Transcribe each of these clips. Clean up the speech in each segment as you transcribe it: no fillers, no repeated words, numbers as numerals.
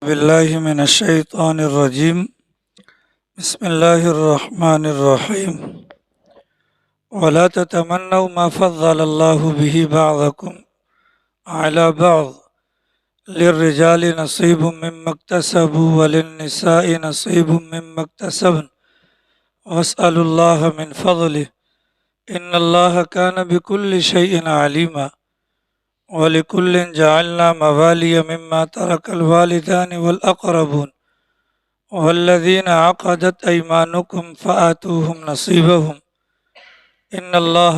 باللہ من الشیطان الرجیم بسم اللہ الرحمن الرحیم ولا تتمنوا ما فضل اللہ به بعضکم على بعض للرجال نصیب مما اکتسبوا وللنساء نصیب مما اکتسبن واسألوا اللہ من فضلہ ان اللہ کان بكل شیء علیما وَلِكُلٍّ جَعَلْنَا مَوَالِيَ مِمَّا تَرَكَ الْوَالِدَانِ وَالْأَقْرَبُونَ وَالَّذِينَ عَقَدَتْ أَيْمَانُكُمْ فَآتُوهُمْ نَصِيبَهُمْ إِنَّ اللَّهَ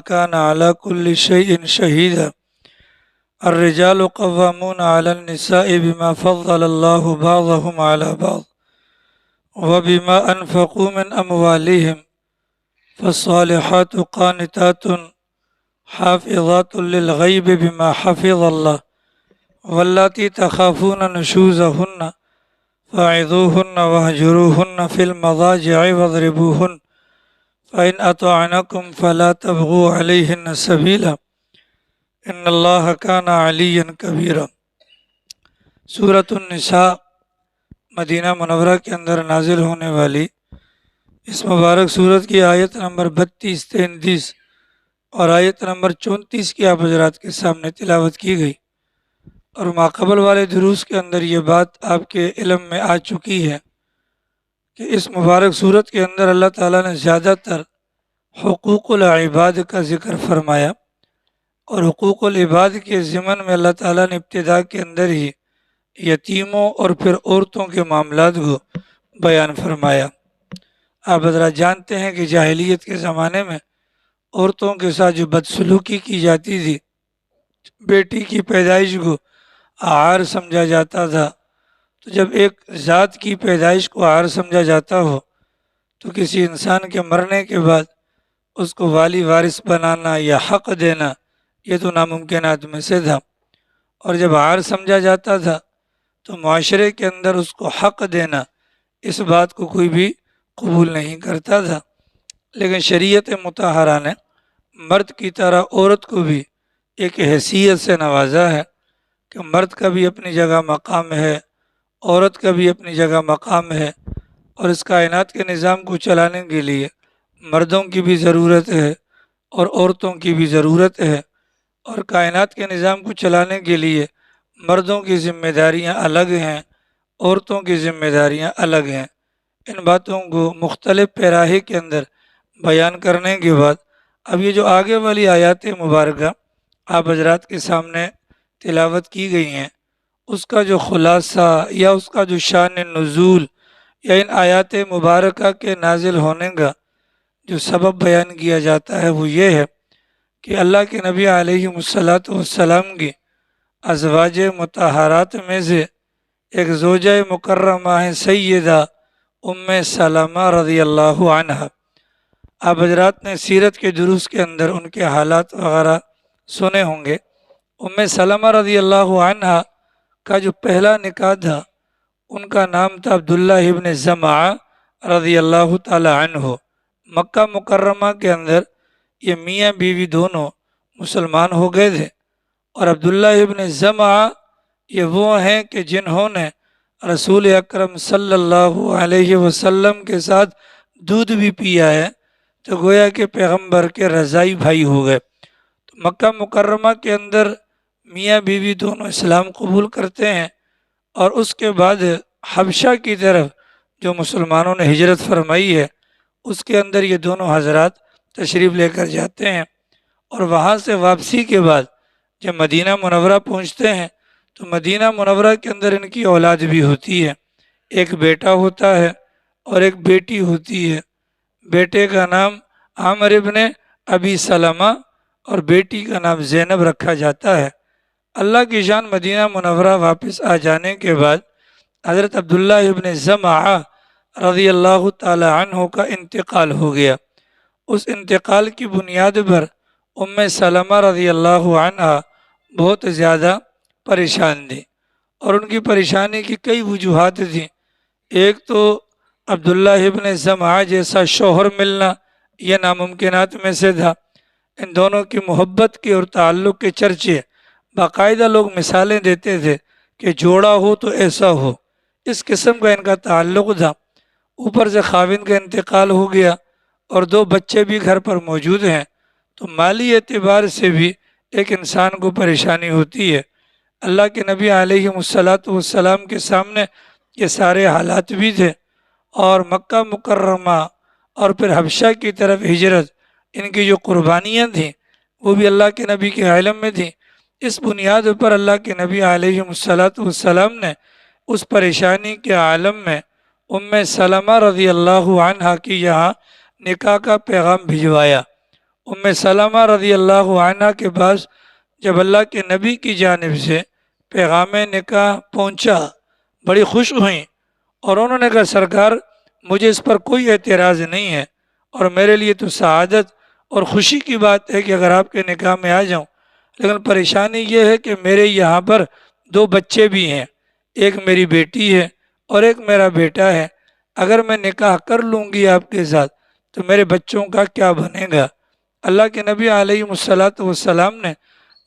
كَانَ عَلَى كُلِّ شَيْءٍ شَهِيدًا الرِّجَالُ قَوَّامُونَ عَلَى النِّسَاءِ بِمَا فَضَّلَ اللَّهُ بَعْضَهُمْ عَلَى بَعْضٍ وَبِمَا أَنفَقُوا مِنْ أَمْوَالِهِمْ فَالصَّالِحَاتُ قَانِتَاتٌ حافظات للغیب بما حفظ اللہ واللاتی تخافون نشوزہن فاعظوہن واہجروہن فی المضاجع واضربوہن فإن اطعنکم فلا تبغوا علیہن سبیلا ان اللہ کان علیا کبیرا۔ سورۃ النساء مدینہ منورہ کے اندر نازل ہونے والی اس مبارک سورت کی آیت نمبر 32-33 اور آیت نمبر 34 کی آپ حضرات کے سامنے تلاوت کی گئی، اور ماقبل والے دروس کے اندر یہ بات آپ کے علم میں آ چکی ہے کہ اس مبارک سورت کے اندر اللہ تعالیٰ نے زیادہ تر حقوق العباد کا ذکر فرمایا، اور حقوق العباد کے ضمن میں اللہ تعالیٰ نے ابتدا کے اندر ہی یتیموں اور پھر عورتوں کے معاملات کو بیان فرمایا۔ آپ حضرات جانتے ہیں کہ جاہلیت کے زمانے میں عورتوں کے ساتھ جو بدسلوکی کی جاتی تھی، بیٹی کی پیدائش کو عار سمجھا جاتا تھا، تو جب ایک ذات کی پیدائش کو عار سمجھا جاتا ہو تو کسی انسان کے مرنے کے بعد اس کو والی وارث بنانا یا حق دینا یہ تو ناممکنات میں سے تھا، اور جب عار سمجھا جاتا تھا تو معاشرے کے اندر اس کو حق دینا اس بات کو کوئی بھی قبول نہیں کرتا تھا۔ لیکن شریعت مطہرہ نے مرد کی طرح عورت کو بھی ایک حیثیت سے نوازا ہے کہ مرد کا بھی اپنی جگہ مقام ہے، عورت کا بھی اپنی جگہ مقام ہے، اور اس کائنات کے نظام کو چلانے کے لیے مردوں کی بھی ضرورت ہے اور عورتوں کی بھی ضرورت ہے، اور کائنات کے نظام کو چلانے کے لیے مردوں کی ذمہ داریاں الگ ہیں، عورتوں کی ذمہ داریاں الگ ہیں۔ ان باتوں کو مختلف پیراہے کے اندر بیان کرنے کے بعد اب یہ جو آگے والی آیات مبارکہ آپ حضرات کے سامنے تلاوت کی گئی ہیں، اس کا جو خلاصہ یا اس کا جو شان نزول یا ان آیات مبارکہ کے نازل ہونے کا جو سبب بیان کیا جاتا ہے وہ یہ ہے کہ اللہ کے نبی علیہ السلام کی ازواج مطہرات میں سے ایک زوجہ مکرمہ ہے سیدہ ام سلمہ رضی اللہ عنہ۔ آپ حضرات نے سیرت کے دروس کے اندر ان کے حالات وغیرہ سنے ہوں گے۔ ام سلمہ رضی اللہ عنہ کا جو پہلا نکاح تھا ان کا نام تھا عبداللہ ابن زمعہ رضی اللہ تعالی عنہ۔ مکہ مکرمہ کے اندر یہ میاں بیوی دونوں مسلمان ہو گئے تھے، اور عبداللہ ابن زمعہ یہ وہ ہیں کہ جنہوں نے رسول اکرم صلی اللہ علیہ وسلم کے ساتھ دودھ بھی پیا ہے، تو گویا کہ پیغمبر کے رضائی بھائی ہو گئے۔ تو مکہ مکرمہ کے اندر میاں بیوی دونوں اسلام قبول کرتے ہیں، اور اس کے بعد حبشہ کی طرف جو مسلمانوں نے ہجرت فرمائی ہے اس کے اندر یہ دونوں حضرات تشریف لے کر جاتے ہیں، اور وہاں سے واپسی کے بعد جب مدینہ منورہ پہنچتے ہیں تو مدینہ منورہ کے اندر ان کی اولاد بھی ہوتی ہے، ایک بیٹا ہوتا ہے اور ایک بیٹی ہوتی ہے۔ بیٹے کا نام عامر ابن ابی سلمہ اور بیٹی کا نام زینب رکھا جاتا ہے۔ اللہ کی شان مدینہ منورہ واپس آ جانے کے بعد حضرت عبداللہ ابن زمعہ رضی اللہ تعالی عنہ کا انتقال ہو گیا۔ اس انتقال کی بنیاد پر ام سلمہ رضی اللہ عنہ بہت زیادہ پریشان تھی، اور ان کی پریشانی کی کئی وجوہات تھیں۔ ایک تو عبداللہ ابن زمعہ جیسا شوہر ملنا یہ ناممکنات میں سے تھا۔ ان دونوں کی محبت کے اور تعلق کے چرچے باقاعدہ لوگ مثالیں دیتے تھے کہ جوڑا ہو تو ایسا ہو، اس قسم کا ان کا تعلق تھا۔ اوپر سے خاوند کا انتقال ہو گیا اور دو بچے بھی گھر پر موجود ہیں، تو مالی اعتبار سے بھی ایک انسان کو پریشانی ہوتی ہے۔ اللہ کے نبی علیہ السلام کے سامنے یہ سارے حالات بھی تھے، اور مکہ مکرمہ اور پھر حبشہ کی طرف ہجرت، ان کی جو قربانیاں تھیں وہ بھی اللہ کے نبی کے علم میں تھیں۔ اس بنیاد پر اللہ کے نبی علیہ السلام نے اس پریشانی کے عالم میں سلمہ رضی اللہ عنہ کی یہاں نکاح کا پیغام بھجوایا۔ سلمہ رضی اللہ عنہ کے پاس جب اللہ کے نبی کی جانب سے پیغام نکاح پہنچا، بڑی خوش ہوئیں اور انہوں نے کہا سرکار مجھے اس پر کوئی اعتراض نہیں ہے، اور میرے لیے تو سعادت اور خوشی کی بات ہے کہ اگر آپ کے نکاح میں آ جاؤں، لیکن پریشانی یہ ہے کہ میرے یہاں پر دو بچے بھی ہیں، ایک میری بیٹی ہے اور ایک میرا بیٹا ہے، اگر میں نکاح کر لوں گی آپ کے ساتھ تو میرے بچوں کا کیا بنے گا؟ اللہ کے نبی علیہ السلام نے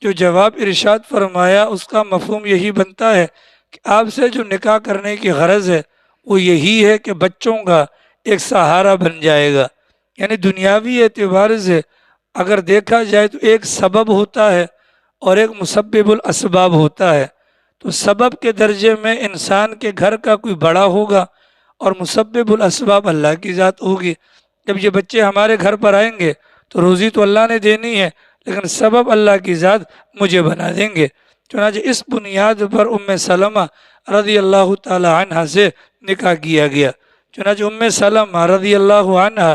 جو جواب ارشاد فرمایا اس کا مفہوم یہی بنتا ہے کہ آپ سے جو نکاح کرنے کی غرض ہے وہ یہی ہے کہ بچوں کا ایک سہارا بن جائے گا۔ یعنی دنیاوی اعتبار سے اگر دیکھا جائے تو ایک سبب ہوتا ہے اور ایک مسبب الاسباب ہوتا ہے، تو سبب کے درجے میں انسان کے گھر کا کوئی بڑا ہوگا اور مسبب الاسباب اللہ کی ذات ہوگی۔ جب یہ بچے ہمارے گھر پر آئیں گے تو روزی تو اللہ نے دینی ہے، لیکن سبب اللہ کی ذات مجھے بنا دیں گے۔ چنانچہ اس بنیاد پر سلمہ رضی اللہ تعالی عنہ سے نکاح کیا گیا۔ چنانچہ سلمہ رضی اللہ عنہ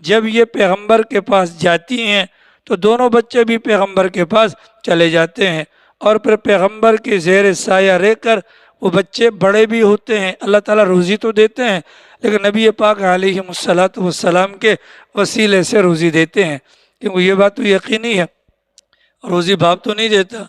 جب یہ پیغمبر کے پاس جاتی ہیں تو دونوں بچے بھی پیغمبر کے پاس چلے جاتے ہیں، اور پھر پیغمبر کے زیر سایہ رہ کر وہ بچے بڑے بھی ہوتے ہیں۔ اللہ تعالیٰ روزی تو دیتے ہیں لیکن نبی پاک علیہ السلام کے وسیلے سے روزی دیتے ہیں، کیونکہ یہ بات تو یقینی ہے روزی باپ تو نہیں دیتا،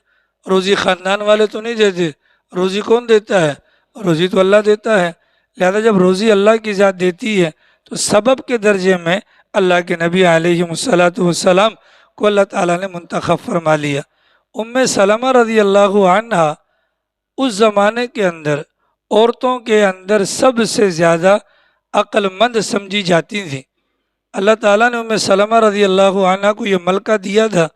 روزی خاندان والے تو نہیں دیتے، روزی کون دیتا ہے؟ روزی تو اللہ دیتا ہے۔ لہذا جب روزی اللہ کی ذات دیتی ہے تو سبب کے درجے میں اللہ کے نبی علیہ السلام کو اللہ تعالیٰ نے منتخب فرما لیا۔ سلمہ رضی اللہ عنہ اس زمانے کے اندر عورتوں کے اندر سب سے زیادہ عقل مند سمجھی جاتی تھیں۔ اللہ تعالیٰ نے سلمہ رضی اللہ عنہ کو یہ ملکہ دیا تھا،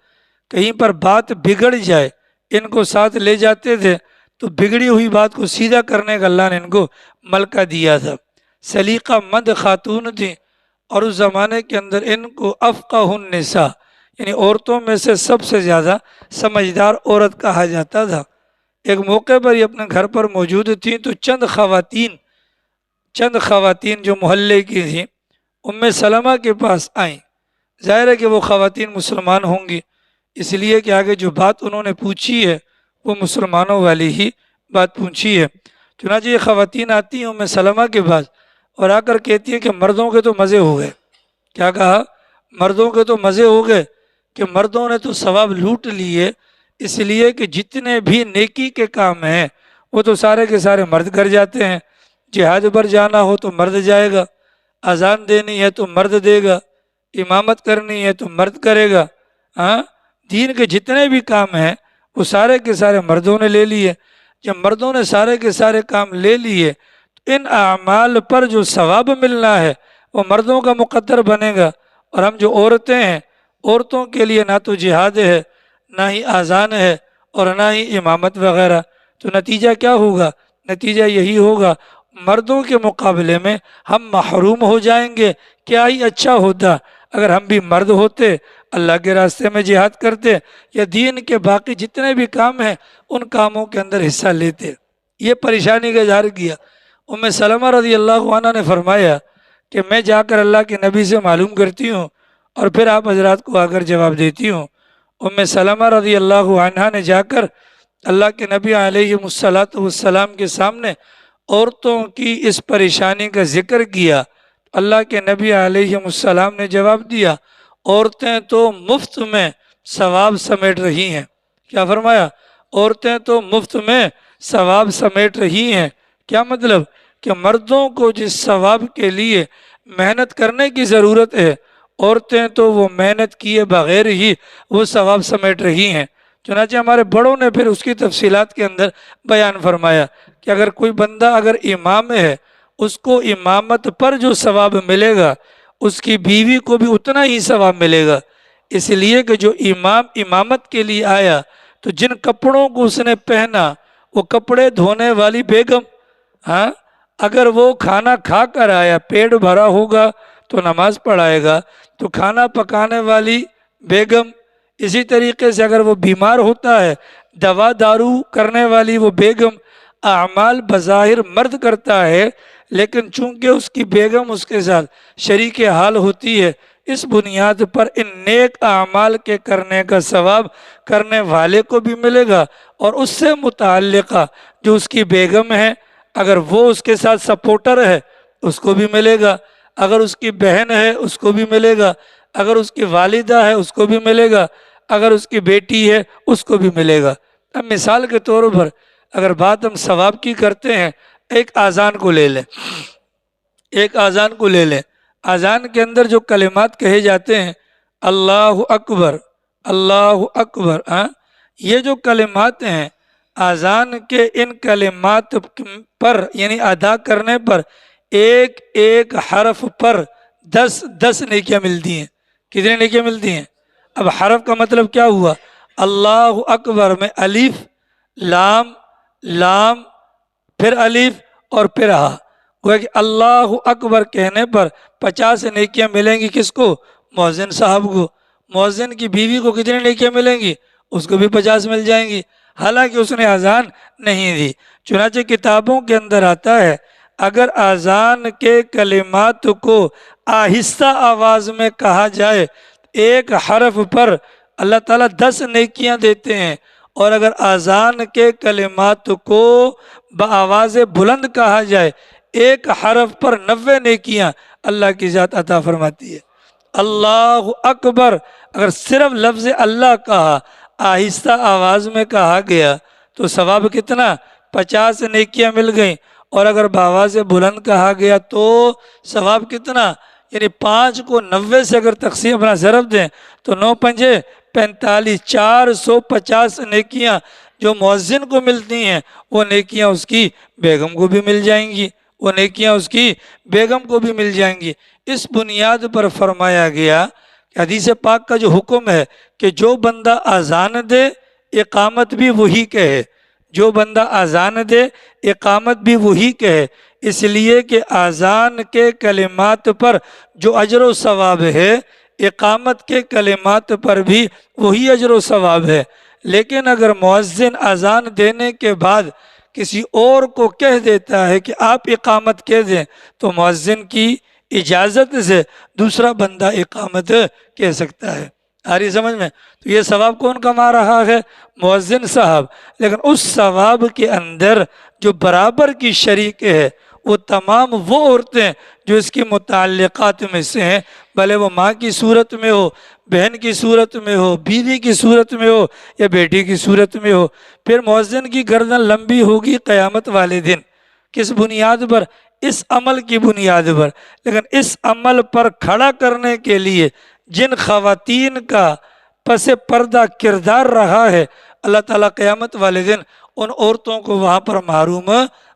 کہیں پر بات بگڑ جائے ان کو ساتھ لے جاتے تھے تو بگڑی ہوئی بات کو سیدھا کرنے کا اللہ نے ان کو ملکہ دیا تھا۔ سلیقہ مند خاتون تھیں، اور اس زمانے کے اندر ان کو افقہ النساء یعنی عورتوں میں سے سب سے زیادہ سمجھدار عورت کہا جاتا تھا۔ ایک موقع پر یہ اپنے گھر پر موجود تھیں تو چند خواتین جو محلے کی تھیں سلمہ کے پاس آئیں۔ ظاہر ہے کہ وہ خواتین مسلمان ہوں گی، اس لیے کہ آگے جو بات انہوں نے پوچھی ہے وہ مسلمانوں والی ہی بات پوچھی ہے۔ چنانچہ یہ خواتین آتی ہیں سلمہ کے پاس اور آ کر کہتی ہیں کہ مردوں کے تو مزے ہو گئے۔ کیا کہا؟ مردوں کے تو مزے ہو گئے، کہ مردوں نے تو ثواب لوٹ لیے، اس لیے کہ جتنے بھی نیکی کے کام ہیں وہ تو سارے کے سارے مرد کر جاتے ہیں۔ جہاد پر جانا ہو تو مرد جائے گا، اذان دینی ہے تو مرد دے گا، امامت کرنی ہے تو مرد کرے گا، دین کے جتنے بھی کام ہیں وہ سارے کے سارے مردوں نے لے لیے۔ جب مردوں نے سارے کے سارے کام لے لیے تو ان اعمال پر جو ثواب ملنا ہے وہ مردوں کا مقدر بنے گا، اور ہم جو عورتیں ہیں عورتوں کے لیے نہ تو جہاد ہے، نہ ہی اذان ہے، اور نہ ہی امامت وغیرہ، تو نتیجہ کیا ہوگا؟ نتیجہ یہی ہوگا مردوں کے مقابلے میں ہم محروم ہو جائیں گے۔ کیا ہی اچھا ہوتا اگر ہم بھی مرد ہوتے، اللہ کے راستے میں جہاد کرتے یا دین کے باقی جتنے بھی کام ہیں ان کاموں کے اندر حصہ لیتے۔ یہ پریشانی کا اظہار کیا۔ سلمہ رضی اللہ عنہ نے فرمایا کہ میں جا کر اللہ کے نبی سے معلوم کرتی ہوں اور پھر آپ حضرات کو آ کر جواب دیتی ہوں۔ سلمہ رضی اللہ عنہ نے جا کر اللہ کے نبی علیہ السلام کے سامنے عورتوں کی اس پریشانی کا ذکر کیا۔ اللہ کے نبی علیہ السلام نے جواب دیا عورتیں تو مفت میں ثواب سمیٹ رہی ہیں۔ کیا فرمایا؟ عورتیں تو مفت میں ثواب سمیٹ رہی ہیں۔ کیا مطلب؟ کہ مردوں کو جس ثواب کے لیے محنت کرنے کی ضرورت ہے عورتیں تو وہ محنت کیے بغیر ہی وہ ثواب سمیٹ رہی ہیں۔ چنانچہ ہمارے بڑوں نے پھر اس کی تفصیلات کے اندر بیان فرمایا کہ اگر کوئی بندہ اگر امام ہے، اس کو امامت پر جو ثواب ملے گا اس کی بیوی کو بھی اتنا ہی ثواب ملے گا، اس لیے کہ جو امام امامت کے لیے آیا تو جن کپڑوں کو اس نے پہنا وہ کپڑے دھونے والی بیگم، ہاں اگر وہ کھانا کھا کر آیا پیٹ بھرا ہوگا تو نماز پڑھائے گا، تو کھانا پکانے والی بیگم، اسی طریقے سے اگر وہ بیمار ہوتا ہے دوا دارو کرنے والی وہ بیگم، اعمال بظاہر مرد کرتا ہے لیکن چونکہ اس کی بیگم اس کے ساتھ شریک حال ہوتی ہے، اس بنیاد پر ان نیک اعمال کے کرنے کا ثواب کرنے والے کو بھی ملے گا اور اس سے متعلقہ جو اس کی بیگم ہے اگر وہ اس کے ساتھ سپورٹر ہے اس کو بھی ملے گا، اگر اس کی بہن ہے اس کو بھی ملے گا، اگر اس کی والدہ ہے اس کو بھی ملے گا، اگر اس کی بیٹی ہے اس کو بھی ملے گا۔ اب مثال کے طور پر اگر بات ہم ثواب کی کرتے ہیں، ایک اذان کو لے لیں، ایک اذان کو لے لیں، اذان کے اندر جو کلمات کہے جاتے ہیں اللہ اکبر، اللہ اکبر، یہ جو کلمات ہیں اذان کے ان کلمات پر یعنی ادا کرنے پر ایک ایک حرف پر 10 نیکیاں ملتی ہیں۔ کتنی نیکیاں ملتی ہیں؟ اب حرف کا مطلب کیا ہوا؟ اللہ اکبر میں الف لام لام پھر الف اور پھر ہا، گویا کہ اللہ اکبر کہنے پر 50 نیکیاں ملیں گی کس کو؟ مؤذن صاحب کو۔ مؤذن کی بیوی کو کتنی نیکیاں ملیں گی؟ اس کو بھی 50 مل جائیں گی، حالانکہ اس نے اذان نہیں دی۔ چنانچہ کتابوں کے اندر آتا ہے اگر اذان کے کلمات کو آہستہ آواز میں کہا جائے ایک حرف پر اللہ تعالیٰ 10 نیکیاں دیتے ہیں، اور اگر اذان کے کلمات کو بآواز بلند کہا جائے ایک حرف پر 90 نیکیاں اللہ کی ذات عطا فرماتی ہے۔ اللہ اکبر اگر صرف لفظ اللہ کہا آہستہ آواز میں کہا گیا تو ثواب کتنا؟ 50 نیکیاں مل گئیں، اور اگر بآواز بلند کہا گیا تو ثواب کتنا؟ یعنی 5 کو 90 سے اگر تقسیم اپنا ضرب دیں تو 9 پنجے 45، 450 نیکیاں جو مؤذن کو ملتی ہیں وہ نیکیاں اس کی بیگم کو بھی مل جائیں گی، وہ نیکیاں اس کی بیگم کو بھی مل جائیں گی۔ اس بنیاد پر فرمایا گیا کہ حدیث پاک کا جو حکم ہے کہ جو بندہ اذان دے اقامت بھی وہی کہے، جو بندہ اذان دے اقامت بھی وہی کہے، اس لیے کہ اذان کے کلمات پر جو اجر و ثواب ہے اقامت کے کلمات پر بھی وہی اجر و ثواب ہے۔ لیکن اگر مؤذن اذان دینے کے بعد کسی اور کو کہہ دیتا ہے کہ آپ اقامت کہہ دیں تو مؤذن کی اجازت سے دوسرا بندہ اقامت کہہ سکتا ہے۔ آ رہی سمجھ میں؟ تو یہ ثواب کون کما رہا ہے؟ مؤذن صاحب۔ لیکن اس ثواب کے اندر جو برابر کی شریک ہے وہ تمام وہ عورتیں جو اس کی متعلقات میں سے ہیں، بھلے وہ ماں کی صورت میں ہو، بہن کی صورت میں ہو، بیوی کی صورت میں ہو یا بیٹی کی صورت میں ہو۔ پھر مؤذن کی گردن لمبی ہوگی قیامت والے دن، کس بنیاد پر؟ اس عمل کی بنیاد پر۔ لیکن اس عمل پر کھڑا کرنے کے لیے جن خواتین کا پس پردہ کردار رہا ہے اللہ تعالیٰ قیامت والے دن ان عورتوں کو وہاں پر محروم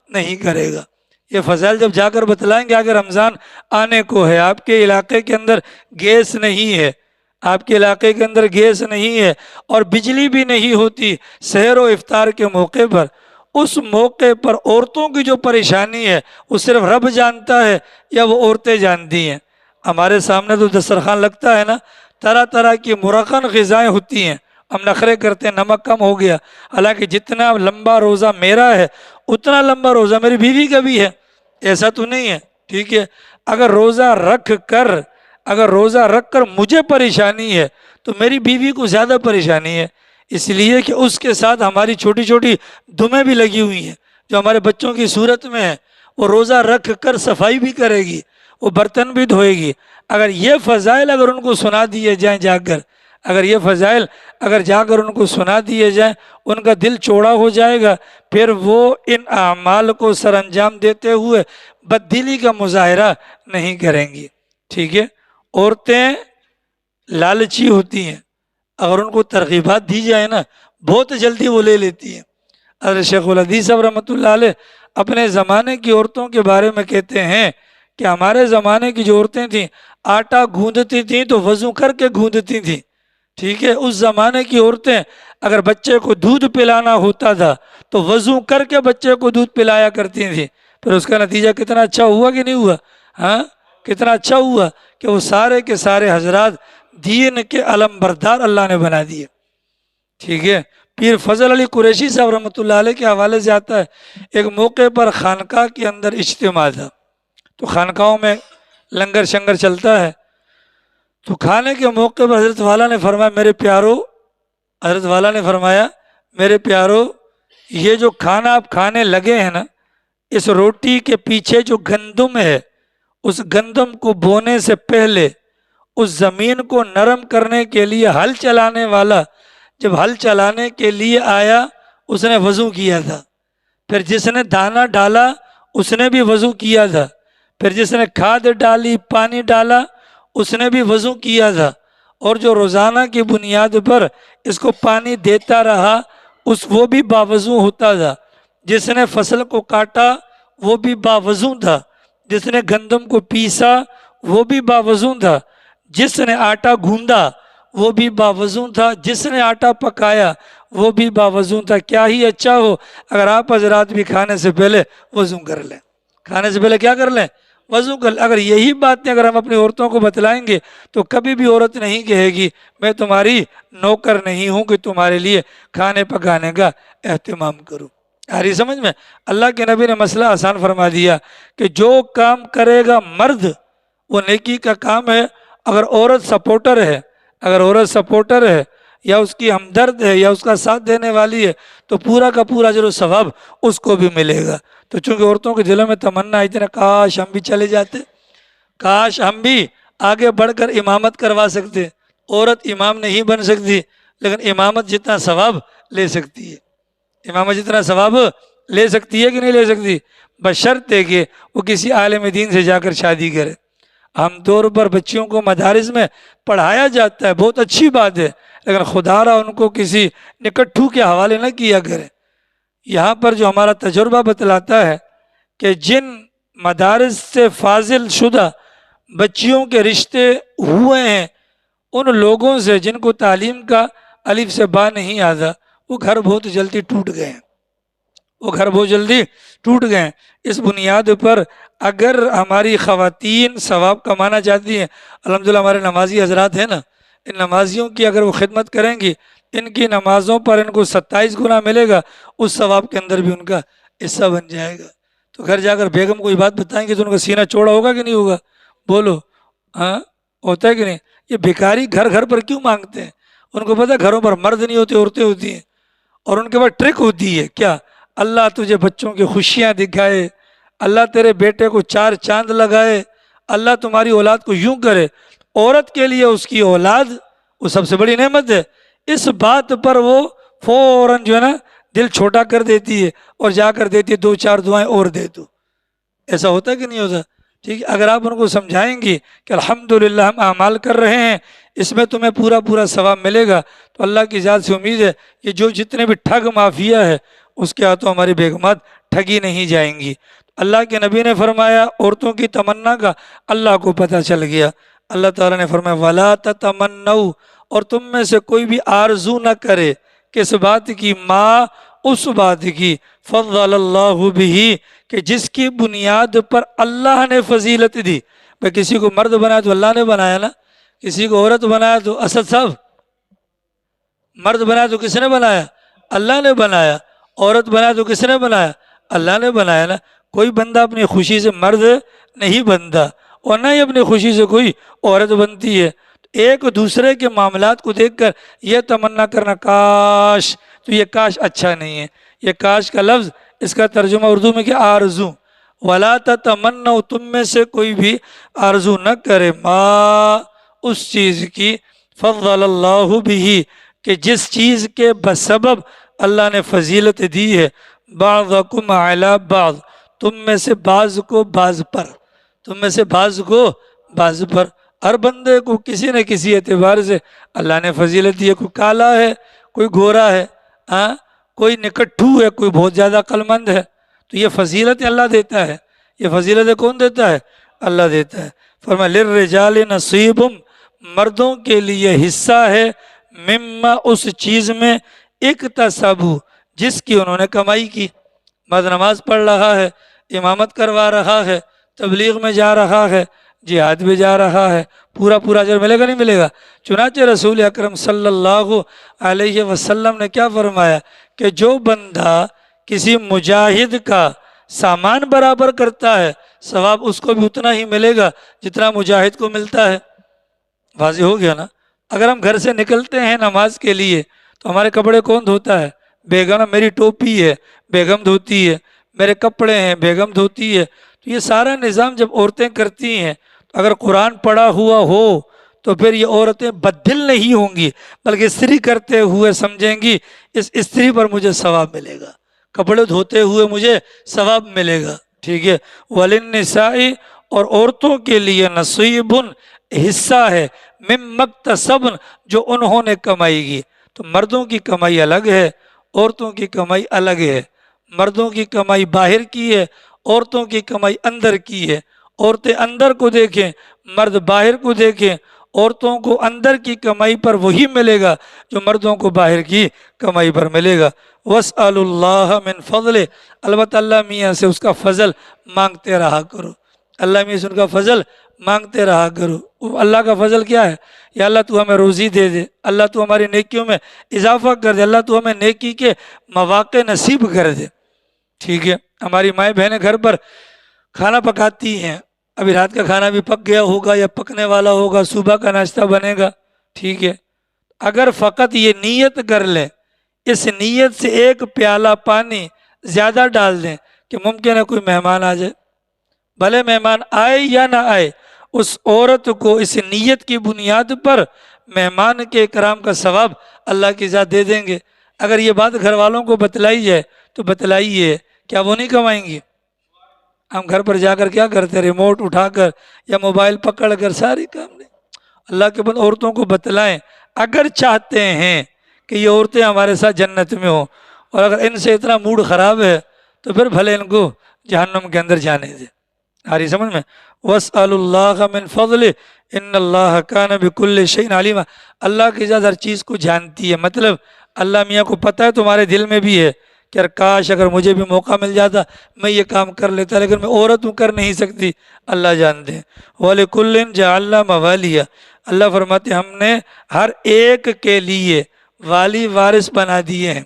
نہیں کرے گا۔ یہ فضائل جب جا کر بتلائیں گے اگر رمضان آنے کو ہے، آپ کے علاقے کے اندر گیس نہیں ہے، آپ کے علاقے کے اندر گیس نہیں ہے اور بجلی بھی نہیں ہوتی سحر و افطار کے موقع پر، اس موقع پر عورتوں کی جو پریشانی ہے وہ صرف رب جانتا ہے یا وہ عورتیں جانتی ہیں؟ ہمارے سامنے تو دسترخوان لگتا ہے نا، طرح طرح کی مرغن غذائیں ہوتی ہیں، ہم نخرے کرتے ہیں نمک کم ہو گیا، حالانکہ جتنا لمبا روزہ میرا ہے اتنا لمبا روزہ میری بیوی کا بھی ہے، ایسا تو نہیں ہے، ٹھیک ہے؟ اگر روزہ رکھ کر مجھے پریشانی ہے تو میری بیوی کو زیادہ پریشانی ہے، اس لیے کہ اس کے ساتھ ہماری چھوٹی چھوٹی دمیں بھی لگی ہوئی ہیں جو ہمارے بچوں کی صورت میں ہیں، وہ روزہ رکھ کر صفائی بھی کرے گی، وہ برتن بھی دھوئے گی۔ اگر یہ فضائل اگر ان کو سنا دیے جائیں جا کر، اگر یہ فضائل اگر جا کر ان کو سنا دیے جائیں، ان کا دل چوڑا ہو جائے گا، پھر وہ ان اعمال کو سر انجام دیتے ہوئے بددلی کا مظاہرہ نہیں کریں گی، ٹھیک ہے؟ عورتیں لالچی ہوتی ہیں، اگر ان کو ترغیبات دی جائے نا بہت جلدی وہ لے لیتی ہیں۔ حضرت شیخ الحدیث صاحب رحمۃ اللہ علیہ اپنے زمانے کی عورتوں کے بارے میں کہتے ہیں کہ ہمارے زمانے کی جو عورتیں تھیں آٹا گوندتی تھیں تو وضو کر کے گوندتی تھیں، ٹھیک ہے۔ اس زمانے کی عورتیں اگر بچے کو دودھ پلانا ہوتا تھا تو وضو کر کے بچے کو دودھ پلایا کرتی تھیں۔ پھر اس کا نتیجہ کتنا اچھا ہوا کہ نہیں ہوا؟ ہاں، کتنا اچھا ہوا کہ وہ سارے کے سارے حضرات دین کے علم بردار اللہ نے بنا دیے، ٹھیک ہے۔ پیر فضل علی قریشی صاحب رحمۃ اللہ علیہ کے حوالے سے آتا ہے ایک موقع پر خانقاہ کے اندر اجتماع تھا، تو خانقاہوں میں لنگر شنگر چلتا ہے، تو کھانے کے موقع پر حضرت والا نے فرمایا میرے پیارو، حضرت والا نے فرمایا میرے پیارو، یہ جو کھانا آپ کھانے لگے ہیں نا، اس روٹی کے پیچھے جو گندم ہے، اس گندم کو بونے سے پہلے اس زمین کو نرم کرنے کے لیے ہل چلانے والا جب ہل چلانے کے لیے آیا اس نے وضو کیا تھا، پھر جس نے دانہ ڈالا اس نے بھی وضو کیا تھا، پھر جس نے کھاد ڈالی پانی ڈالا اس نے بھی وضو کیا تھا، اور جو روزانہ کی بنیاد پر اس کو پانی دیتا رہا وہ بھی باوضو ہوتا تھا، جس نے فصل کو کاٹا وہ بھی باوضو تھا، جس نے گندم کو پیسا وہ بھی باوضو تھا، جس نے آٹا گوندا وہ بھی باوضو تھا، جس نے آٹا پکایا وہ بھی باوضو تھا۔ کیا ہی اچھا ہو اگر آپ حضرات بھی کھانے سے پہلے وضو کر لیں، کھانے سے پہلے کیا کر لیں؟ وضو کر لیں۔ اگر یہی باتیں اگر ہم اپنی عورتوں کو بتلائیں گے تو کبھی بھی عورت نہیں کہے گی میں تمہاری نوکر نہیں ہوں کہ تمہارے لیے کھانے پکانے کا اہتمام کروں۔ آ رہی سمجھ میں؟ اللہ کے نبی نے مسئلہ آسان فرما دیا کہ جو کام کرے گا مرد وہ نیکی کا کام ہے، اگر عورت سپورٹر ہے، اگر عورت سپورٹر ہے یا اس کی ہمدرد ہے یا اس کا ساتھ دینے والی ہے تو پورا کا پورا اجر و ثواب اس کو بھی ملے گا۔ تو چونکہ عورتوں کے دلوں میں تمنا ہے اتنا کاش ہم بھی چلے جاتے، کاش ہم بھی آگے بڑھ کر امامت کروا سکتے۔ عورت امام نہیں بن سکتی لیکن امامت جتنا ثواب لے سکتی ہے، امامت جتنا ثواب لے سکتی ہے کہ نہیں لے سکتی؟ بشرطے کہ وہ کسی عالم دین سے جا کر شادی کرے۔ عام طور پر بچیوں کو مدارس میں پڑھایا جاتا ہے، بہت اچھی بات ہے، لیکن خدا را ان کو کسی نکٹھو کے حوالے نہ کیا کرے۔ یہاں پر جو ہمارا تجربہ بتلاتا ہے کہ جن مدارس سے فاضل شدہ بچیوں کے رشتے ہوئے ہیں ان لوگوں سے جن کو تعلیم کا الف سے با نہیں آتا، وہ گھر بہت جلدی ٹوٹ گئے ہیں، وہ گھر بہت جلدی ٹوٹ گئے ہیں۔ اس بنیاد پر اگر ہماری خواتین ثواب کمانا چاہتی ہیں، الحمدللہ ہمارے نمازی حضرات ہیں نا، ان نمازیوں کی اگر وہ خدمت کریں گی ان کی نمازوں پر ان کو 27 گنا ملے گا، اس ثواب کے اندر بھی ان کا حصہ بن جائے گا۔ تو گھر جا کر بیگم کو یہ بات بتائیں گے تو ان کا سینہ چوڑا ہوگا کہ نہیں ہوگا؟ بولو ہاں، ہوتا ہے کہ نہیں؟ یہ بھکاری گھر گھر پر کیوں مانگتے ہیں؟ ان کو پتہ ہے گھروں پر مرد نہیں ہوتے، عورتیں ہوتی ہیں، اور ان کے پاس ٹرک ہوتی ہے کیا؟ اللہ تجھے بچوں کی خوشیاں دکھائے، اللہ تیرے بیٹے کو 4 چاند لگائے، اللہ تمہاری اولاد کو یوں کرے۔ عورت کے لیے اس کی اولاد وہ سب سے بڑی نعمت ہے، اس بات پر وہ فوراً جو ہے نا دل چھوٹا کر دیتی ہے اور جا کر دیتی ہے 2-4 دعائیں اور دے دو۔ ایسا ہوتا ہے کہ نہیں ہوتا؟ ٹھیک ہے، اگر آپ ان کو سمجھائیں گی کہ الحمدللہ ہم اعمال کر رہے ہیں، اس میں تمہیں پورا پورا ثواب ملے گا، تو اللہ کی ذات سے امید ہے کہ جو جتنے بھی ٹھگ مافیا ہے اس کے ہاتھوں ہماری بیگمات ٹھگی نہیں جائیں گی۔ اللہ کے نبی نے فرمایا عورتوں کی تمنا کا اللہ کو پتہ چل گیا، اللہ تعالیٰ نے فرمایا وَلَا تَتَمَنَّوْا، اور تم میں سے کوئی بھی آرزو نہ کرے، کس بات کی؟ ماں اس بات کی فضل اللہ بہ، کہ جس کی بنیاد پر اللہ نے فضیلت دی۔ بھائی کسی کو مرد بنایا تو اللہ نے بنایا نا، کسی کو عورت بنایا تو اسد صاحب مرد بنایا تو کس نے بنایا؟ اللہ نے بنایا۔ عورت بنایا تو کس نے بنایا؟ اللہ نے بنایا نا۔ کوئی بندہ اپنی خوشی سے مرد نہیں بنتا اور نہ ہی اپنی خوشی سے کوئی عورت بنتی ہے۔ ایک دوسرے کے معاملات کو دیکھ کر یہ تمنا کرنا کاش، تو یہ کاش اچھا نہیں ہے۔ یہ کاش کا لفظ اس کا ترجمہ اردو میں کیا؟ آرزو۔ وَلَا تَتَمَنَّوْا، تم میں سے کوئی بھی آرزو نہ کرے ما اس چیز کی فضل اللہ بہ، کہ جس چیز کے بسبب اللہ نے فضیلت دی ہے، بعضکم علی بعض، تم میں سے بعض کو بعض پر، تم میں سے بعض کو بعض پر۔ ہر بندے کو کسی نہ کسی اعتبار سے اللہ نے فضیلت دی ہے، کوئی کالا ہے کوئی گورا ہے، ہاں کوئی نکٹھو ہے، کوئی بہت زیادہ عقلمند ہے، تو یہ فضیلت اللہ دیتا ہے۔ یہ فضیلت کون دیتا ہے؟ اللہ دیتا ہے۔ فرمایا للرجال نصیب، مردوں کے لیے حصہ ہے، مما اس چیز میں اکتسبوا جس کی انہوں نے کمائی کی۔ مرد نماز پڑھ رہا ہے، امامت کروا رہا ہے، تبلیغ میں جا رہا ہے، جہاد بھی جا رہا ہے، پورا پورا اجر ملے گا نہیں ملے گا؟ چنانچہ رسول اکرم صلی اللہ علیہ وسلم نے کیا فرمایا کہ جو بندہ کسی مجاہد کا سامان برابر کرتا ہے، ثواب اس کو بھی اتنا ہی ملے گا جتنا مجاہد کو ملتا ہے۔ واضح ہو گیا نا؟ اگر ہم گھر سے نکلتے ہیں نماز کے لیے تو ہمارے کپڑے کون دھوتا ہے؟ بیگم۔ میری ٹوپی ہے، بیگم دھوتی ہے، میرے کپڑے ہیں، بیگم دھوتی ہے۔ تو یہ سارا نظام جب عورتیں کرتی ہیں تو اگر قرآن پڑھا ہوا ہو تو پھر یہ عورتیں بددل نہیں ہوں گی، بلکہ استری کرتے ہوئے سمجھیں گی اس استری پر مجھے ثواب ملے گا، کپڑے دھوتے ہوئے مجھے ثواب ملے گا۔ ٹھیک ہے؟ وَلِلنِّسَاءِ اور عورتوں کے لیے نصیب حصہ ہے، مما اکتسبن جو انہوں نے کمائی کی۔ تو مردوں کی کمائی الگ ہے، عورتوں کی کمائی الگ ہے۔ مردوں کی کمائی باہر کی ہے، عورتوں کی کمائی اندر کی ہے۔ عورتیں اندر کو دیکھیں، مرد باہر کو دیکھیں۔ عورتوں کو اندر کی کمائی پر وہی ملے گا جو مردوں کو باہر کی کمائی پر ملے گا۔ وَاسْأَلُوا اللَّهَ مِنْ فَضْلِهِ، البتہ اللہ میاں سے اس کا فضل مانگتے رہا کرو۔ اللہ میاں سے ان کا فضل مانگتے رہا کرو۔ اللہ کا فضل کیا ہے؟ یا اللہ تو ہمیں روزی دے دے، اللہ تو ہماری نیکیوں میں اضافہ کر دے، اللہ تو ہمیں نیکی کے مواقع نصیب کر دے۔ ٹھیک ہے؟ ہماری مائیں بہنیں گھر پر کھانا پکاتی ہیں، ابھی رات کا کھانا بھی پک گیا ہوگا یا پکنے والا ہوگا، صبح کا ناشتہ بنے گا۔ ٹھیک ہے؟ اگر فقط یہ نیت کر لیں، اس نیت سے ایک پیالہ پانی زیادہ ڈال دیں کہ ممکن ہے کوئی مہمان آ جائے، بھلے مہمان آئے یا نہ آئے، اس عورت کو اس نیت کی بنیاد پر مہمان کے اکرام کا ثواب اللہ کی ذات دے دیں گے۔ اگر یہ بات گھر والوں کو بتلائی جائے تو بتلائیے، کیا وہ نہیں کمائیں گی؟ ہم گھر پر جا کر کیا کرتے ہیں؟ ریموٹ اٹھا کر یا موبائل پکڑ کر ساری کام نہیں۔ اللہ کے بندے عورتوں کو بتلائیں، اگر چاہتے ہیں کہ یہ عورتیں ہمارے ساتھ جنت میں ہوں، اور اگر ان سے اتنا موڈ خراب ہے تو پھر بھلے ان کو جہنم کے اندر جانے دیں۔ آ رہی سمجھ میں؟ وَاسْأَلُوا اللَّهَ مِنْ فَضْلِهِ إِنَّ اللَّهَ كَانَ بِكُلِّ شَيْءٍ عَلِيمًا، اللہ کی ذات ہر چیز کو جانتی ہے۔ مطلب اللہ میاں کو پتہ ہے، تمہارے دل میں بھی ہے کہ یار کاش اگر مجھے بھی موقع مل جاتا میں یہ کام کر لیتا، لیکن میں عورت ہوں، کر نہیں سکتی۔ اللہ جانتے ہیں۔ وَلِكُلٍّ جَعَلْنَا مَوَالِيَ، اللہ فرماتے ہیں ہم نے ہر ایک کے لیے والی وارث بنا دیے ہیں۔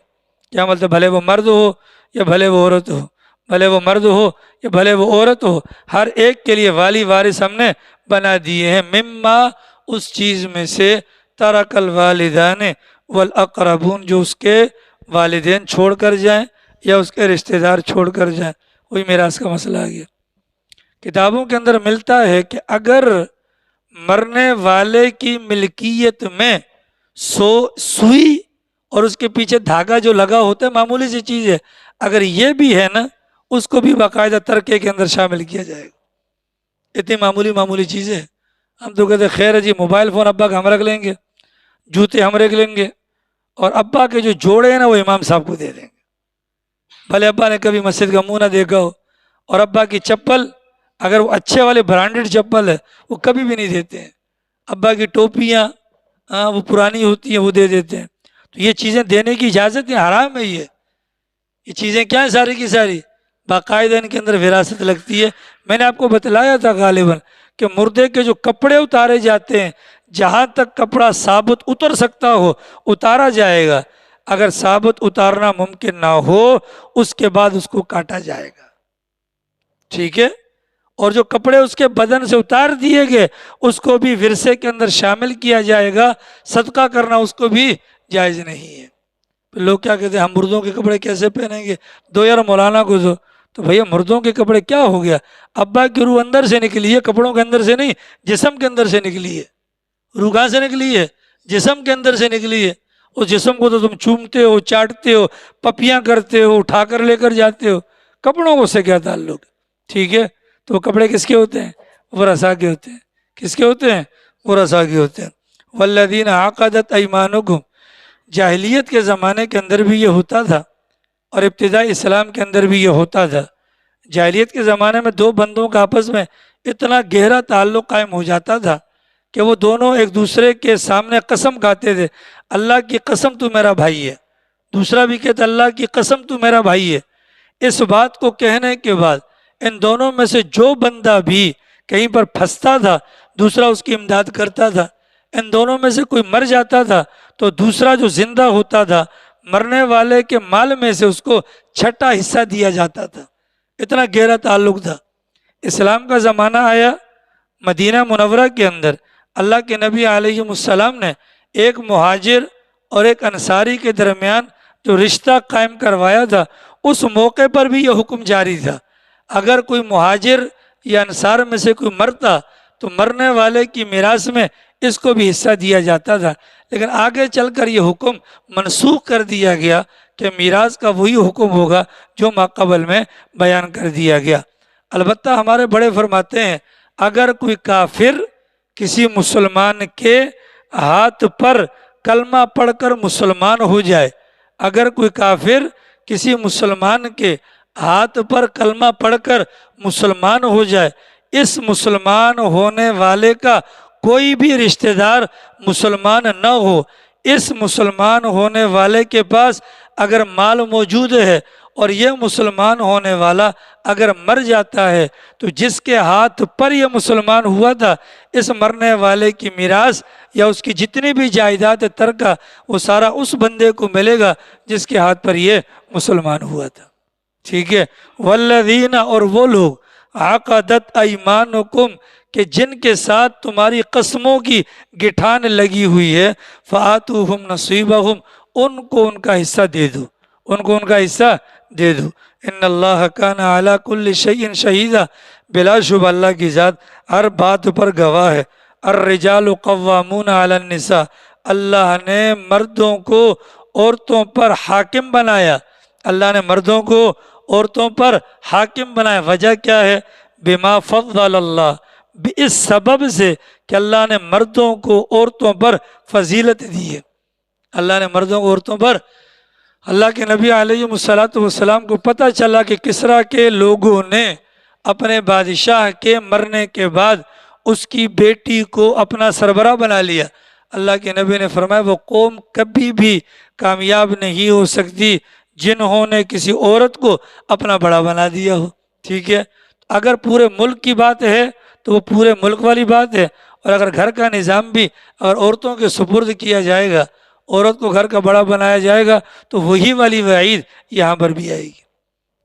کیا مطلب؟ بھلے وہ مرد ہو یا بھلے وہ عورت ہو، بھلے وہ مرد ہو یا بھلے وہ عورت ہو، ہر ایک کے لیے والی وارث ہم نے بنا دیے ہیں۔ مما اس چیز میں سے ترک الوالدان والاقربون جو اس کے والدین چھوڑ کر جائیں یا اس کے رشتہ دار چھوڑ کر جائیں۔ وہی میراث کا مسئلہ آ گیا۔ کتابوں کے اندر ملتا ہے کہ اگر مرنے والے کی ملکیت میں سوئی اور اس کے پیچھے دھاگا جو لگا ہوتا ہے، معمولی سی چیز ہے، اگر یہ بھی ہے نا اس کو بھی باقاعدہ ترکے کے اندر شامل کیا جائے گا۔ اتنی معمولی چیزیں ہم تو کہتے ہیں خیر ہے جی، موبائل فون ابا کا ہم رکھ لیں گے، جوتے ہم رکھ لیں گے، اور ابا کے جو جوڑے ہیں نا وہ امام صاحب کو دے دیں گے۔ بھلے ابا نے کبھی مسجد کا منہ نہ دیکھا ہو، اور ابا کی چپل اگر وہ اچھے والے برانڈڈ چپل ہے وہ کبھی بھی نہیں دیتے ہیں۔ ابا کی ٹوپیاں وہ پرانی ہوتی ہیں وہ دے دیتے ہیں۔ تو یہ چیزیں دینے کی اجازت ہے، حرام ہے یہ چیزیں کیا ہیں؟ ساری کی ساری باقاعدہ ان کے اندر وراثت لگتی ہے۔ میں نے آپ کو بتلایا تھا غالباً کہ مردے کے جو کپڑے اتارے جاتے ہیں، جہاں تک کپڑا ثابت اتر سکتا ہو اتارا جائے گا، اگر ثابت اتارنا ممکن نہ ہو اس کے بعد اس کو کاٹا جائے گا۔ ٹھیک ہے؟ اور جو کپڑے اس کے بدن سے اتار دیے گئے اس کو بھی ورثے کے اندر شامل کیا جائے گا، صدقہ کرنا اس کو بھی جائز نہیں ہے۔ لوگ کیا کہتے ہیں ہم مردوں کے کپڑے کیسے پہنیں گے؟ دو یار مولانا کو دو۔ تو بھیا مردوں کے کپڑے کیا ہو گیا؟ ابا کی روح اندر سے نکلی ہے، کپڑوں کے اندر سے نہیں، جسم کے اندر سے نکلی ہے۔ روح کہاں سے نکلی ہے؟ جسم کے اندر سے نکلی ہے۔ اس جسم کو تو تم چومتے ہو، چاٹتے ہو، پپیاں کرتے ہو، اٹھا کر لے کر جاتے ہو، کپڑوں کو سے کیا تعلق؟ ٹھیک ہے؟ تو وہ کپڑے کس کے ہوتے ہیں؟ ورثاء کے ہوتے ہیں۔ کس کے ہوتے ہیں؟ ورثاء کے ہوتے ہیں۔ والذین عقدت ایمانکم، جاہلیت کے زمانے کے اندر بھی یہ ہوتا تھا اور ابتدائی اسلام کے اندر بھی یہ ہوتا تھا۔ جاہلیت کے زمانے میں دو بندوں کا آپس میں اتنا گہرا تعلق قائم ہو جاتا تھا کہ وہ دونوں ایک دوسرے کے سامنے قسم کھاتے تھے، اللہ کی قسم تو میرا بھائی ہے، دوسرا بھی کہتا اللہ کی قسم تو میرا بھائی ہے۔ اس بات کو کہنے کے بعد ان دونوں میں سے جو بندہ بھی کہیں پر پھنستا تھا دوسرا اس کی امداد کرتا تھا، ان دونوں میں سے کوئی مر جاتا تھا تو دوسرا جو زندہ ہوتا تھا مرنے والے کے مال میں سے اس کو چھٹا حصہ دیا جاتا تھا، اتنا گہرا تعلق تھا۔ اسلام کا زمانہ آیا، مدینہ منورہ کے اندر اللہ کے نبی علیہ السلام نے ایک مہاجر اور ایک انصاری کے درمیان جو رشتہ قائم کروایا تھا، اس موقع پر بھی یہ حکم جاری تھا، اگر کوئی مہاجر یا انصار میں سے کوئی مرتا تو مرنے والے کی میراث میں اس کو بھی حصہ دیا جاتا تھا، لیکن آگے چل کر یہ حکم منسوخ کر دیا گیا کہ میراث کا وہی حکم ہوگا جو ماقبل میں بیان کر دیا گیا۔ البتہ ہمارے بڑے فرماتے ہیں اگر کوئی کافر کسی مسلمان کے ہاتھ پر کلمہ پڑھ کر مسلمان ہو جائے، اگر کوئی کافر کسی مسلمان کے ہاتھ پر کلمہ پڑھ کر مسلمان ہو جائے، اس مسلمان ہونے والے کا کوئی بھی رشتہ دار مسلمان نہ ہو، اس مسلمان ہونے والے کے پاس اگر مال موجود ہے اور یہ مسلمان ہونے والا اگر مر جاتا ہے تو جس کے ہاتھ پر یہ مسلمان ہوا تھا اس مرنے والے کی میراث یا اس کی جتنی بھی جائیداد ترکہ وہ سارا اس بندے کو ملے گا جس کے ہاتھ پر یہ مسلمان ہوا تھا۔ ٹھیک ہے، والذین، اور وہ لوگ عقدت ایمانکم، کہ جن کے ساتھ تمہاری قسموں کی گٹھان لگی ہوئی ہے، فآتوہم نصیبہم، ان کو ان کا حصہ دے دو، ان کو ان کا حصہ دے دو۔ ان اللہ کان علی کل شیء شہیدا، بلا شبہ اللہ کی ذات ہر بات پر گواہ ہے۔ الرجال قوامون علی النساء، اللہ نے مردوں کو عورتوں پر حاکم بنایا، اللہ نے مردوں کو عورتوں پر حاکم بنایا۔ وجہ کیا ہے؟ بما فضل اللہ، اس سبب سے کہ اللہ نے مردوں کو عورتوں پر فضیلت دی ہے۔ اللہ نے مردوں کو عورتوں پر، اللہ کے نبی علیہ السلام کو پتہ چلا کہ کسریٰ کے لوگوں نے اپنے بادشاہ کے مرنے کے بعد اس کی بیٹی کو اپنا سربراہ بنا لیا۔ اللہ کے نبی نے فرمایا وہ قوم کبھی بھی کامیاب نہیں ہو سکتی جنہوں نے کسی عورت کو اپنا بڑا بنا دیا ہو۔ ٹھیک ہے، اگر پورے ملک کی بات ہے تو وہ پورے ملک والی بات ہے، اور اگر گھر کا نظام بھی اگر عورتوں کے سپرد کیا جائے گا، عورت کو گھر کا بڑا بنایا جائے گا تو وہی والی وعید یہاں پر بھی آئے گی۔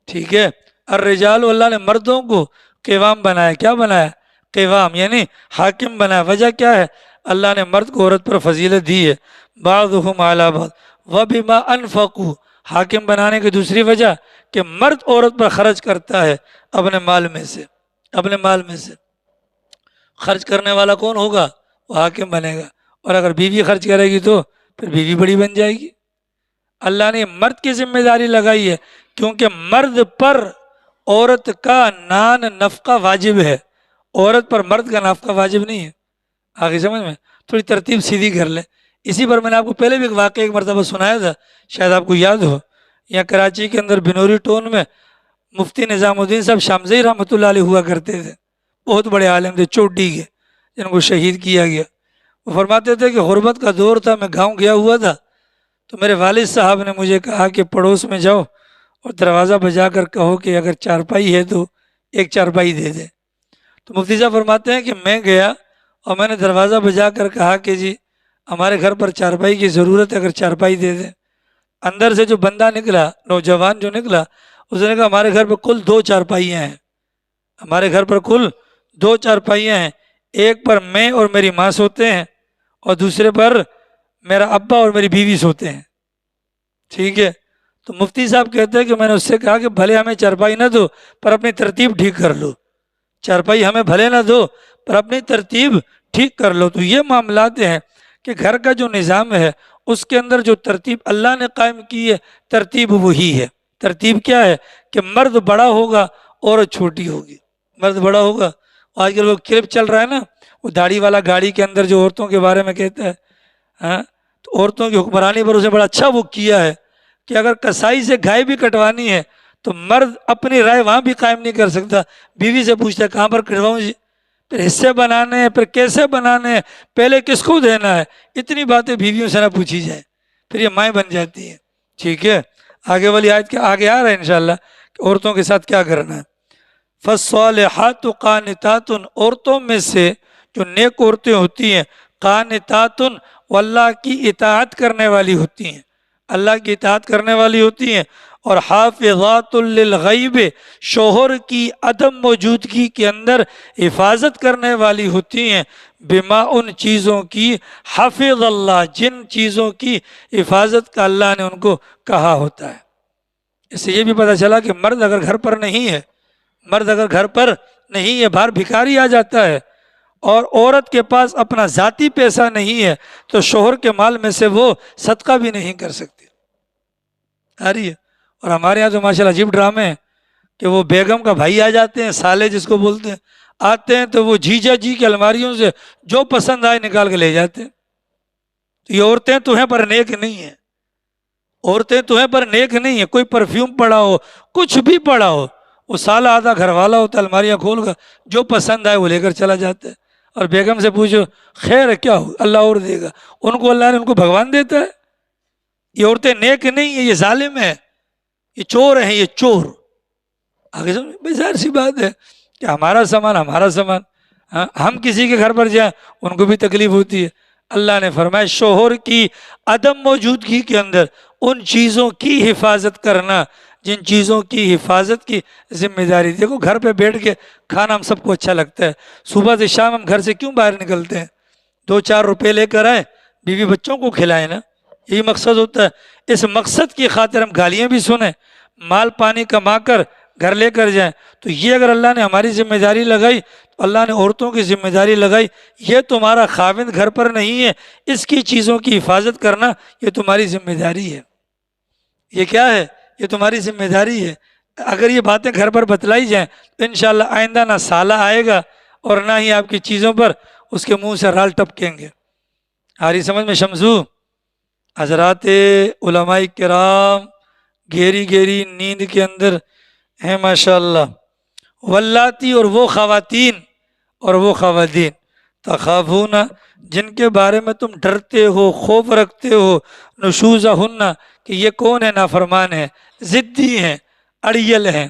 ٹھیک ہے، الرجال، اللہ نے مردوں کو قوام بنایا۔ کیا بنایا؟ قوام، یعنی حاکم بنایا۔ وجہ کیا ہے؟ اللہ نے مرد کو عورت پر فضیلت دی ہے۔ بعضهم علی بعض وبما انفقوا، حاکم بنانے کی دوسری وجہ کہ مرد عورت پر خرچ کرتا ہے اپنے مال میں سے، اپنے مال میں سے خرچ کرنے والا کون ہوگا؟ وہ حاکم بنے گا، اور اگر بیوی خرچ کرے گی تو پھر بیوی بڑی بن جائے گی۔ اللہ نے مرد کی ذمہ داری لگائی ہے کیونکہ مرد پر عورت کا نان نفقہ واجب ہے، عورت پر مرد کا نفقہ واجب نہیں ہے۔ آگے سمجھ میں تھوڑی ترتیب سیدھی کر لیں۔ اسی پر میں نے آپ کو پہلے بھی ایک واقعہ ایک مرتبہ سنایا تھا، شاید آپ کو یاد ہو۔ یہاں کراچی کے اندر بنوری ٹون میں مفتی نظام الدین صاحب شامزئی رحمۃ اللہ علیہ ہوا کرتے تھے، بہت بڑے عالم تھے چوٹی کے، جن کو شہید کیا گیا۔ وہ فرماتے تھے کہ غربت کا دور تھا، میں گاؤں گیا ہوا تھا تو میرے والد صاحب نے مجھے کہا کہ پڑوس میں جاؤ اور دروازہ بجا کر کہو کہ اگر چارپائی ہے تو ایک چارپائی دے دے۔ تو مفتی صاحب فرماتے ہیں کہ میں گیا اور میں نے دروازہ بجا کر کہا کہ جی ہمارے گھر پر چارپائی کی ضرورت ہے، اگر چارپائی دے دیں۔ اندر سے جو بندہ نکلا، نوجوان جو نکلا، اس نے کہا ہمارے گھر پر کل 2 چارپائیاں ہیں، ہمارے گھر پر کل 2 چارپائیاں ہیں، ایک پر میں اور میری ماں سوتے ہیں اور دوسرے پر میرا ابا اور میری بیوی سوتے ہیں۔ ٹھیک ہے، تو مفتی صاحب کہتے ہیں کہ میں نے اس سے کہا کہ بھلے ہمیں چارپائی نہ دو پر اپنی ترتیب ٹھیک کر لو، چارپائی ہمیں بھلے نہ دو پر اپنی ترتیب ٹھیک کر لو۔ تو یہ معاملات ہیں کہ گھر کا جو نظام ہے اس کے اندر جو ترتیب اللہ نے قائم کی ہے ترتیب وہی ہے۔ ترتیب کیا ہے کہ مرد بڑا ہوگا عورت چھوٹی ہوگی، مرد بڑا ہوگا۔ آج کل وہ کلپ چل رہا ہے نا، وہ داڑھی والا گاڑی کے اندر جو عورتوں کے بارے میں کہتا ہے، ہاں تو عورتوں کی حکمرانی پر اسے بڑا اچھا وہ کیا ہے کہ اگر کسائی سے گائے بھی کٹوانی ہے تو مرد اپنی رائے وہاں بھی قائم نہیں کر سکتا، بیوی سے پوچھتا ہے کہاں پر کٹواؤں جی، پھر حصے بنانے ہیں، پھر کیسے بنانے ہیں، پہلے کس کو دینا ہے، اتنی باتیں بیویوں سے نہ پوچھی جائیں، پھر یہ مائیں بن جاتی ہیں۔ ٹھیک ہے، آگے والی آیت کے آگے آ رہا ہے انشاءاللہ کہ عورتوں کے ساتھ کیا کرنا ہے۔ فالصالحات قانتات، عورتوں میں سے جو نیک عورتیں ہوتی ہیں، قانتات، وہ اللہ کی اطاعت کرنے والی ہوتی ہیں، اللہ کی اطاعت کرنے والی ہوتی ہیں، اور حافظات للغیب، شوہر کی عدم موجودگی کے اندر حفاظت کرنے والی ہوتی ہیں، بما، ان چیزوں کی، حافظ اللہ، جن چیزوں کی حفاظت کا اللہ نے ان کو کہا ہوتا ہے۔ اس سے یہ بھی پتہ چلا کہ مرد اگر گھر پر نہیں ہے، مرد اگر گھر پر نہیں ہے، باہر بھکاری آ جاتا ہے اور عورت کے پاس اپنا ذاتی پیسہ نہیں ہے تو شوہر کے مال میں سے وہ صدقہ بھی نہیں کر سکتی، آ رہی ہے۔ اور ہمارے یہاں تو ماشاءاللہ عجیب ڈرامے ہیں کہ وہ بیگم کا بھائی آ جاتے ہیں، سالے جس کو بولتے ہیں، آتے ہیں تو وہ جیجا جی کی الماریوں سے جو پسند آئے نکال کے لے جاتے ہیں۔ تو یہ عورتیں تمہیں پر نیک نہیں ہیں، عورتیں تمہیں پر نیک نہیں ہیں، کوئی پرفیوم پڑا ہو، کچھ بھی پڑا ہو، وہ سالہ آدھا گھر والا ہوتا ہے، الماریاں کھول کر جو پسند آئے وہ لے کر چلا جاتا ہے۔ اور بیگم سے پوچھو خیر ہے کیا ہو، اللہ اور دے گا، ان کو اللہ نے ان کو بھگوان دیتا ہے۔ یہ عورتیں نیک نہیں ہیں، یہ ظالم ہیں، یہ چور ہیں، یہ چور۔ آگے سمجھ بھائی، ظاہر سی بات ہے کہ ہمارا سامان ہمارا سامان، ہم کسی کے گھر پر جائیں ان کو بھی تکلیف ہوتی ہے۔ اللہ نے فرمایا شوہر کی عدم موجودگی کے اندر ان چیزوں کی حفاظت کرنا جن چیزوں کی حفاظت کی ذمہ داری۔ دیکھو گھر پہ بیٹھ کے کھانا ہم سب کو اچھا لگتا ہے، صبح سے شام ہم گھر سے کیوں باہر نکلتے ہیں؟ 2-4 روپے لے کر آئیں، بیوی بچوں کو کھلائیں نا، یہی مقصد ہوتا ہے۔ اس مقصد کی خاطر ہم گالیاں بھی سنیں، مال پانی کما کر گھر لے کر جائیں، تو یہ اگر اللہ نے ہماری ذمہ داری لگائی تو اللہ نے عورتوں کی ذمہ داری لگائی، یہ تمہارا خاوند گھر پر نہیں ہے، اس کی چیزوں کی حفاظت کرنا یہ تمہاری ذمہ داری ہے۔ یہ کیا ہے؟ یہ تمہاری ذمہ داری ہے۔ اگر یہ باتیں گھر پر بتلائی جائیں تو انشاءاللہ آئندہ نہ سالہ آئے گا اور نہ ہی آپ کی چیزوں پر اس کے منہ سے رال ٹپکیں گے۔ آری سمجھ میں شمسو؟ حضرات علماء کرام گہری گہری نیند کے اندر ہیں ماشاءاللہ۔ واللاتی، اور وہ خواتین اور وہ خواتین، تخافون، جن کے بارے میں تم ڈرتے ہو، خوف رکھتے ہو، نشوزہن، کہ یہ کون ہے؟ نافرمان ہیں، ضدی ہیں، اڑیل ہیں،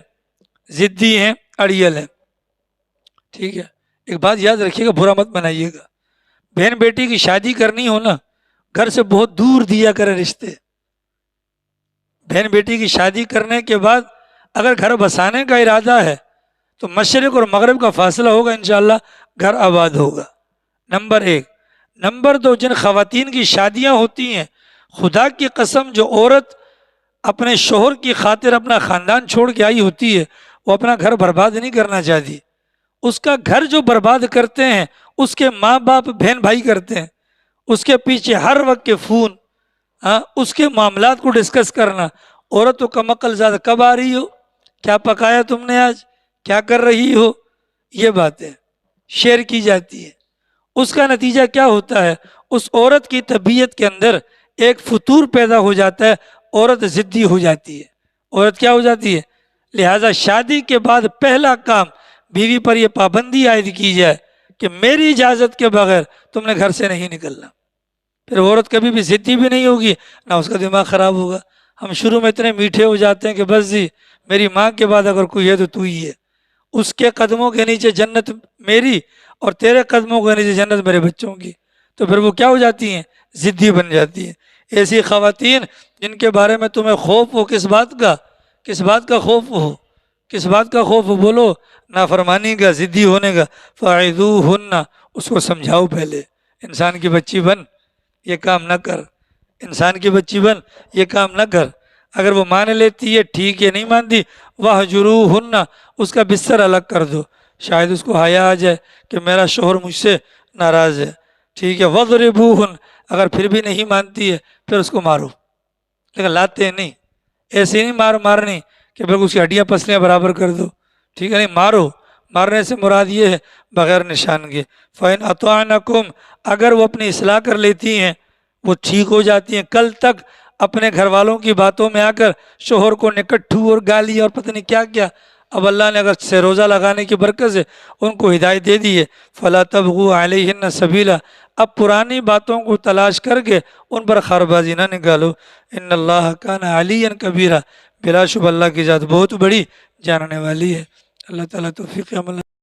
ضدی ہیں، اڑیل ہیں۔ ٹھیک ہے، ایک بات یاد رکھیے گا، برا مت بنائیے گا، بہن بیٹی کی شادی کرنی ہو نا، گھر سے بہت دور دیا کرے رشتے۔ بہن بیٹی کی شادی کرنے کے بعد اگر گھر بسانے کا ارادہ ہے تو مشرق اور مغرب کا فاصلہ ہوگا، انشاءاللہ گھر آباد ہوگا۔ نمبر 1۔ نمبر 2، جن خواتین کی شادیاں ہوتی ہیں، خدا کی قسم جو عورت اپنے شوہر کی خاطر اپنا خاندان چھوڑ کے آئی ہوتی ہے، وہ اپنا گھر برباد نہیں کرنا چاہتی۔ اس کا گھر جو برباد کرتے ہیں اس کے ماں باپ بہن بھائی کرتے ہیں، اس کے پیچھے ہر وقت کے فون، اس کے معاملات کو ڈسکس کرنا، عورت تو کم عقل زیادہ، کب آ رہی ہو، کیا پکایا تم نے آج، کیا کر رہی ہو، یہ باتیں شیئر کی جاتی ہے۔ اس کا نتیجہ کیا ہوتا ہے؟ اس عورت کی طبیعت کے اندر ایک فتور پیدا ہو جاتا ہے، عورت ضدی ہو جاتی ہے، عورت کیا ہو جاتی ہے؟ لہٰذا شادی کے بعد پہلا کام بیوی پر یہ پابندی عائد کی جائے کہ میری اجازت کے بغیر تم نے گھر سے نہیں نکلنا۔ پھر عورت کبھی بھی ضدی بھی نہیں ہوگی، نہ اس کا دماغ خراب ہوگا۔ ہم شروع میں اتنے میٹھے ہو جاتے ہیں کہ بس جی میری ماں کے بعد اگر کوئی ہے تو ہی ہے، اس کے قدموں کے نیچے جنت میری اور تیرے قدموں کے نیچے جنت میرے بچوں کی، تو پھر وہ کیا ہو جاتی ہیں؟ ضدی بن جاتی ہیں۔ ایسی خواتین جن کے بارے میں تمہیں خوف ہو، کس بات کا؟ کس بات کا خوف ہو؟ کس بات کا خوف ہو؟ بولو، نافرمانی کا، ضدی ہونے کا۔ فَعِذُوهُنَّ، اس کو سمجھاؤ پہلے، انسان کی بچی بن، یہ کام نہ کر، انسان کی بچی بن، یہ کام نہ کر۔ اگر وہ مان لیتی ہے ٹھیک ہے، نہیں مانتی وَهْجُرُوهُنَّ، اس کا بستر الگ کر دو، شاید اس کو حیا آ جائے کہ میرا شوہر مجھ سے ناراض ہے، ٹھیک ہے۔ وَضْرِبُوهُنَّ، اگر پھر بھی نہیں مانتی ہے پھر اس کو مارو، لیکن لاتے نہیں، ایسے نہیں مارنی کہ بالکل اس کی ہڈیاں پسلیاں برابر کر دو، ٹھیک ہے، نہیں، مارو۔ مارنے سے مراد یہ ہے بغیر نشان کے۔ فَإِنْ أَطَاعْنَكُمْ، اگر وہ اپنی اصلاح کر لیتی ہیں، وہ ٹھیک ہو جاتی ہیں. کل تک اپنے گھر والوں کی باتوں میں آ کر شوہر کو نکٹھو اور گالی اور پتہ نہیں کیا کیا، اب اللہ نے اگر سے روزہ لگانے کی برکت سے ان کو ہدایت دے دی ہے. فلا تبغوا علیہن سبیلا، اب پرانی باتوں کو تلاش کر کے ان پر خربازی نہ نکالو. ان اللہ کان علیا کبیرا، بلا شبہ اللہ کی ذات بہت بڑی جاننے والی ہے. اللہ تعالیٰ توفیق عمل